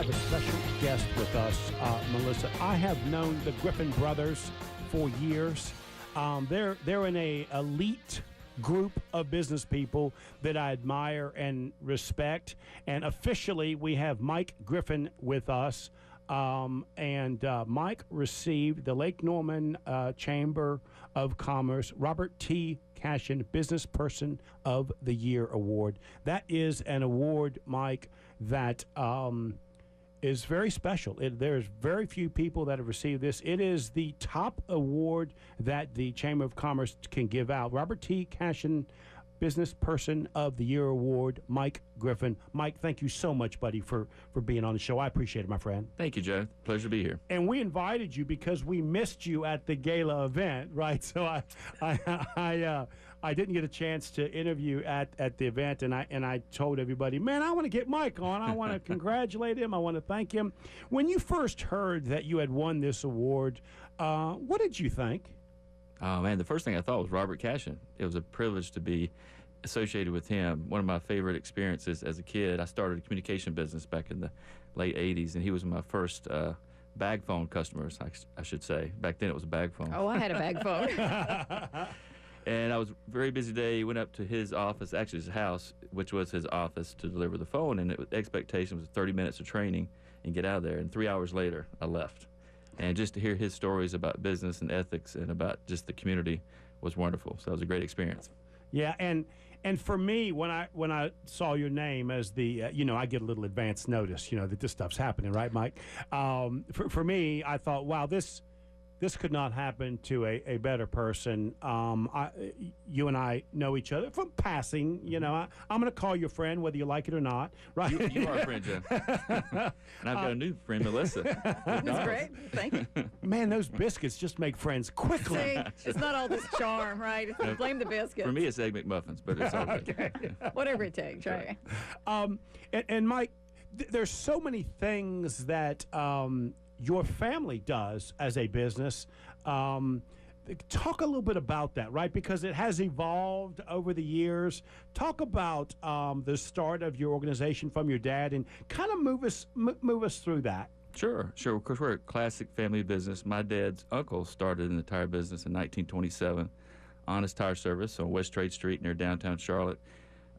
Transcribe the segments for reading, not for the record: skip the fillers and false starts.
have a special guest with us, Melissa. I have known the Griffin brothers for years. They're in a elite group of business people that I admire and respect. And officially, we have Mike Griffin with us. Mike received the Lake Norman Chamber of Commerce Robert T. Cashion Business Person of the Year Award. That is an award, Mike, that is very special. There's very few people that have received this. It is the top award that the Chamber of Commerce can give out. Robert T. Cashion Business Person of the Year Award, Mike Griffin. Mike, thank you so much, buddy, for being on the show. I appreciate it, my friend. Thank you, Joe. Pleasure to be here. And we invited you because we missed you at the gala event, right? So I didn't get a chance to interview at the event, and I told everybody, man, I want to get Mike on. I want to congratulate him. I want to thank him. When you first heard that you had won this award, what did you think? Oh, man, the first thing I thought was Robert Cashion. It was a privilege to be associated with him. One of my favorite experiences as a kid, I started a communication business back in the late 80s, and he was my first bag phone customers, I should say. Back then it was a bag phone. Oh, I had a bag phone. And I was a very busy day. Went up to his office, actually his house, which was his office, to deliver the phone, and the expectation was 30 minutes of training and get out of there. And 3 hours later, I left. And just to hear his stories about business and ethics and about just the community was wonderful. So it was a great experience. Yeah, and for me, when I saw your name as the, I get a little advance notice, that this stuff's happening, right, Mike? For me, I thought, wow, this could not happen to a better person. You and I know each other from passing. I'm going to call you a friend, whether you like it or not, right? You are a friend, Joe. And I've got a new friend, Melissa. That's great. Thank you. Man, those biscuits just make friends quickly. See, it's not all this charm, right? Blame the biscuits. For me, it's Egg McMuffins, but it's all good. Okay. Whatever it takes, right? And Mike, there's so many things that your family does as a business. Talk a little bit about that, right? Because it has evolved over the years. Talk about the start of your organization from your dad, and kind of move us through that. Sure. Of course, we're a classic family business. My dad's uncle started in the tire business in 1927, Honest Tire Service on West Trade Street near downtown Charlotte.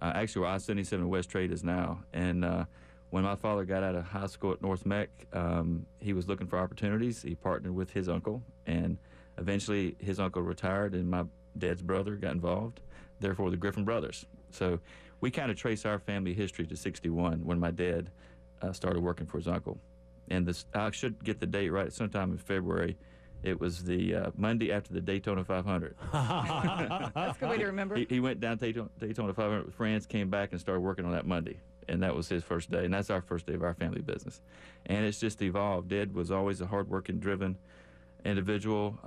Actually, where I-77 West Trade is now. And when my father got out of high school at North Mech, he was looking for opportunities. He partnered with his uncle, and eventually his uncle retired, and my dad's brother got involved, therefore the Griffin brothers. So we kind of trace our family history to 61 when my dad started working for his uncle. And I should get the date right, sometime in February. It was the Monday after the Daytona 500. That's a good way to remember. He went down to Daytona 500 with friends, came back and started working on that Monday. And that was his first day, and that's our first day of our family business. And it's just evolved. Dad was always a hard-working, driven individual,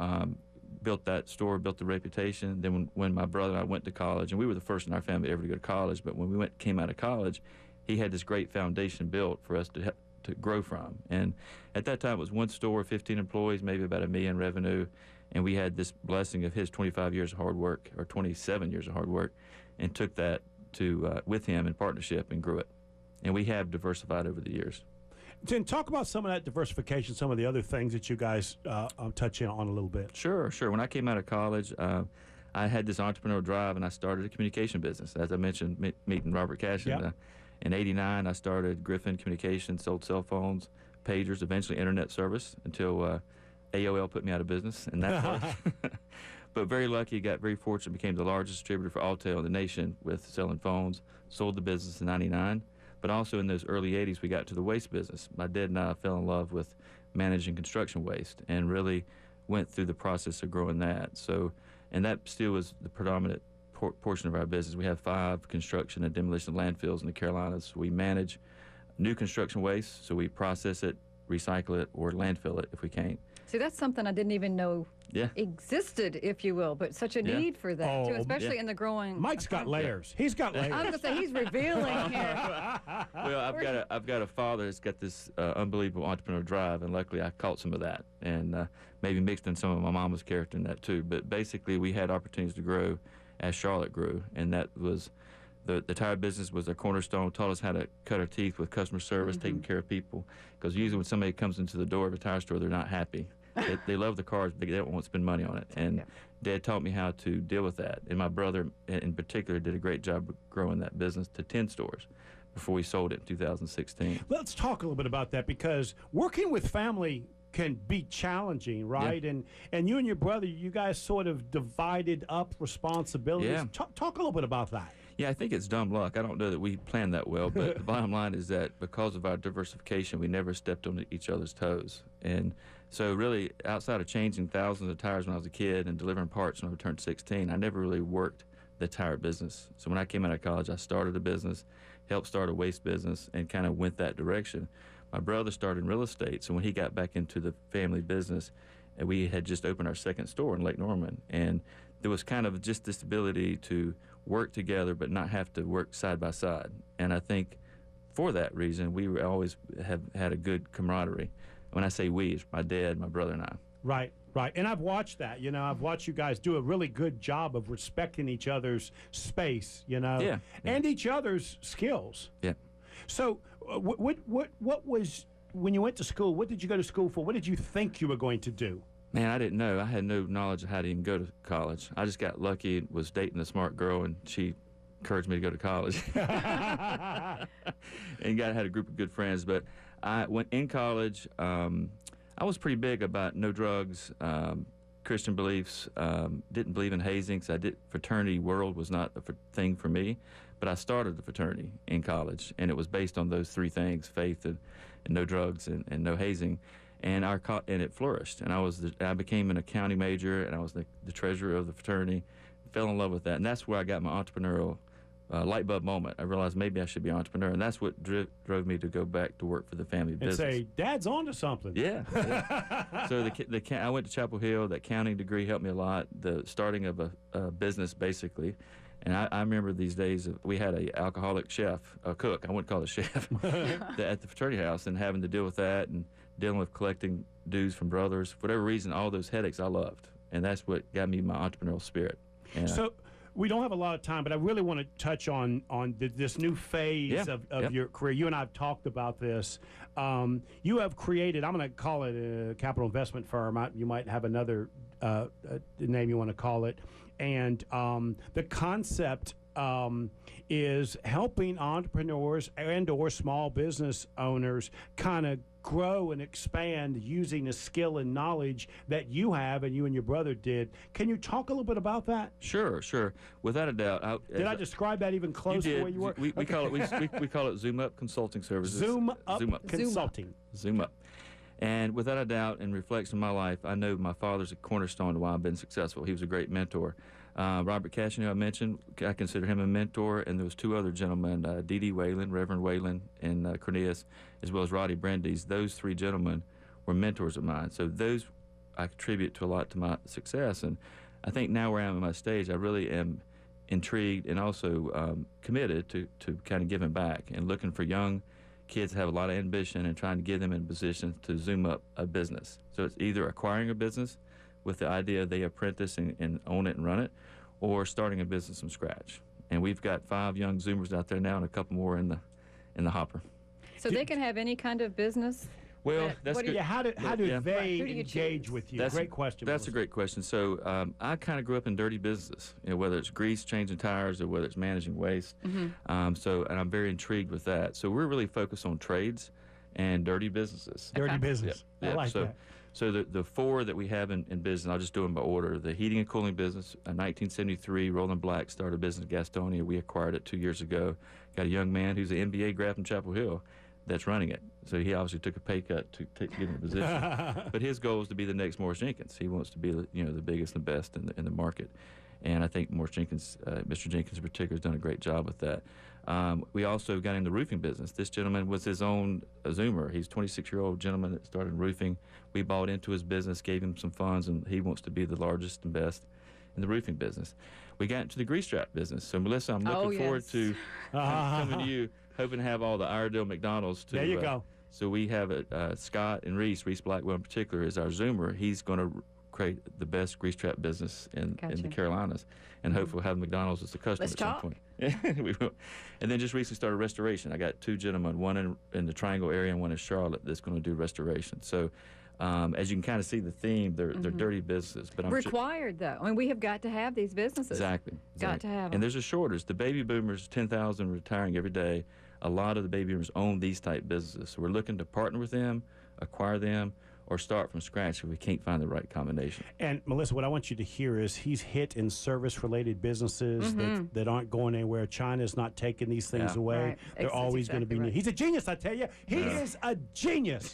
built that store, built the reputation. Then when my brother and I went to college, and we were the first in our family ever to go to college, but when we came out of college, he had this great foundation built for us to grow from. And at that time, it was one store, 15 employees, maybe about $1 million revenue, and we had this blessing of his 25 years of hard work, or 27 years of hard work, and took that to with him in partnership and grew it. And we have diversified over the years. Then talk about some of that diversification, some of the other things that you guys touch in on a little bit. Sure. When I came out of college, I had this entrepreneurial drive, and I started a communication business. As I mentioned, meeting Robert Cashion. Yep. In '89, I started Griffin Communications, sold cell phones, pagers, eventually internet service, until AOL put me out of business, and that part. But very lucky, got very fortunate, became the largest distributor for Alltel in the nation with selling phones, sold the business in '99. But also in those early 80s, we got to the waste business. My dad and I fell in love with managing construction waste and really went through the process of growing that. So, and that still is the predominant portion of our business. We have 5 construction and demolition landfills in the Carolinas. We manage new construction waste, so we process it, recycle it, or landfill it if we can't. See, that's something I didn't even know existed, if you will, but such a need for that, too, especially in the growing... Mike's got layers. He's got layers. I was going to say, he's revealing here. Well, I've got a father that's got this unbelievable entrepreneurial drive, and luckily I caught some of that, and maybe mixed in some of my mama's character in that, too. But basically, we had opportunities to grow as Charlotte grew, and that was the tire business was their cornerstone, taught us how to cut our teeth with customer service, taking care of people. Because usually when somebody comes into the door of a tire store, they're not happy. They love the cars, but they don't want to spend money on it. And Dad taught me how to deal with that. And my brother, in particular, did a great job of growing that business to 10 stores before we sold it in 2016. Let's talk a little bit about that, because working with family can be challenging, right? Yeah. And you and your brother, you guys sort of divided up responsibilities. Yeah. Talk a little bit about that. Yeah, I think it's dumb luck. I don't know that we planned that well, but the bottom line is that because of our diversification, we never stepped on each other's toes. And so really, outside of changing thousands of tires when I was a kid and delivering parts when I turned 16, I never really worked the tire business. So when I came out of college, I started a business, helped start a waste business, and kind of went that direction. My brother started in real estate, so when he got back into the family business, we had just opened our second store in Lake Norman, and there was kind of just this ability to work together but not have to work side by side. And I think for that reason, we always have had a good camaraderie. When I say we, it's my dad, my brother, and I. Right. And I've watched that. I've watched you guys do a really good job of respecting each other's space, and each other's skills. Yeah. So what was, when you went to school, what did you go to school for? What did you think you were going to do? Man, I didn't know. I had no knowledge of how to even go to college. I just got lucky and was dating a smart girl, and she encouraged me to go to college. And had a group of good friends. But I went in college. I was pretty big about no drugs, Christian beliefs. Didn't believe in hazing, so fraternity world was not a thing for me. But I started the fraternity in college, and it was based on those three things: faith and no drugs and no hazing. And it flourished. And I became an accounting major, and I was the treasurer of the fraternity. Fell in love with that, and that's where I got my entrepreneurial light bulb moment. I realized maybe I should be an entrepreneur, and that's what drove me to go back to work for the family business. And say, Dad's on to something. Yeah. So I went to Chapel Hill. That accounting degree helped me a lot. The starting of a business, basically. And I remember these days, we had an alcoholic chef, a cook, I wouldn't call it a chef, at the fraternity house, and having to deal with that and dealing with collecting dues from brothers. For whatever reason, all those headaches I loved. And that's what got me my entrepreneurial spirit. And so we don't have a lot of time, but I really want to touch on this new phase of your career. You and I have talked about this. You have created, I'm going to call it a capital investment firm. You might have another name you want to call it. And the concept is helping entrepreneurs and or small business owners kind of grow and expand using the skill and knowledge that you have and you and your brother did. Can you talk a little bit about that? Sure. Without a doubt. Did I describe that even closer to where you were? We call it Zoom Up Consulting Services. Zoom Up Consulting. Zoom Up. And without a doubt, in reflection of my life, I know my father's a cornerstone to why I've been successful. He was a great mentor. Robert Cashion, who I mentioned, I consider him a mentor, and there was two other gentlemen, D.D. Whalen, Reverend Whalen, and Cornelius, as well as Roddy Brandeis. Those three gentlemen were mentors of mine. So those I contribute to a lot to my success. And I think now where I am in my stage, I really am intrigued and also committed to kind of giving back and looking for young kids that have a lot of ambition and trying to get them in position to zoom up a business. So it's either acquiring a business with the idea they apprentice and own it and run it, or starting a business from scratch. And we've got 5 young Zoomers out there now and a couple more in the hopper. So they can have any kind of business? Well, that's good. How do they engage with you? Great question. That's a great question. So I kind of grew up in dirty businesses, whether it's grease, changing tires, or whether it's managing waste. And I'm very intrigued with that. So we're really focused on trades and dirty businesses. Dirty business. I like that. So the 4 that we have in business, I'll just do them by order. The heating and cooling business, 1973, Roland Black started a business in Gastonia. We acquired it 2 years ago. Got a young man who's an MBA grad from Chapel Hill that's running it. So he obviously took a pay cut to get in the position. But his goal is to be the next Morris Jenkins. He wants to be the biggest and best in the market. And I think Morris Jenkins, Mr. Jenkins in particular, has done a great job with that. We also got in the roofing business. This gentleman was his own Zoomer. He's a 26-year-old gentleman that started roofing. We bought into his business, gave him some funds, and he wants to be the largest and best in the roofing business. We got into the grease trap business. So, Melissa, I'm looking forward to coming to you, hoping to have all the Iredale McDonald's. There you go. So we have Scott and Reese Blackwell in particular is our Zoomer. He's going to create the best grease trap business in the Carolinas, and hopefully we'll have McDonald's as a customer at some point. And then just recently started restoration. I got 2 gentlemen, one in the Triangle area and one in Charlotte, that's going to do restoration. So as you can kind of see the theme, they're dirty businesses. But I'm required, though. I mean, we have got to have these businesses. Exactly. Got to have them. And there's a shortage. The baby boomers, 10,000 retiring every day. A lot of the baby boomers own these type businesses. So we're looking to partner with them, acquire them, or start from scratch if we can't find the right combination. And Melissa, what I want you to hear is he's hit in service-related businesses that aren't going anywhere. China's not taking these things away. Right. They're always going to be new. He's a genius, I tell you. He is a genius.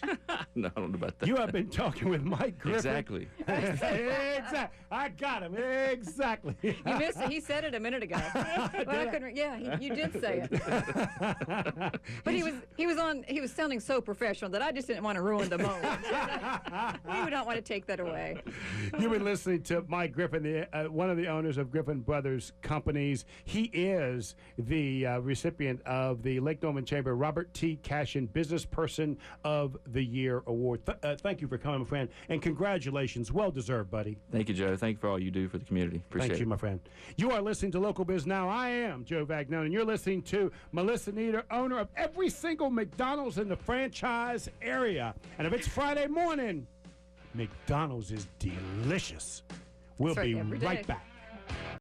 No, I don't know about that. You have been talking with Mike Griffin. Exactly. Exactly. I got him. Exactly. You missed it. He said it a minute ago. Well, I couldn't. Yeah, you did say it. But he was sounding so professional that I just didn't want to ruin the moment. We would not want to take that away. You've been listening to Mike Griffin, one of the owners of Griffin Brothers Companies. He is the recipient of the Lake Norman Chamber Robert T. Cashion Business Person of the Year Award. Thank you for coming, my friend, and congratulations. Well deserved, buddy. Thank you, Joe. Thank you for all you do for the community. Appreciate it. Thank you, my friend. You are listening to Local Biz Now. I am Joe Vagnone, and you're listening to Melissa Nieder, owner of every single McDonald's in the franchise area. And if it's Friday morning, McDonald's is delicious. We'll be right back.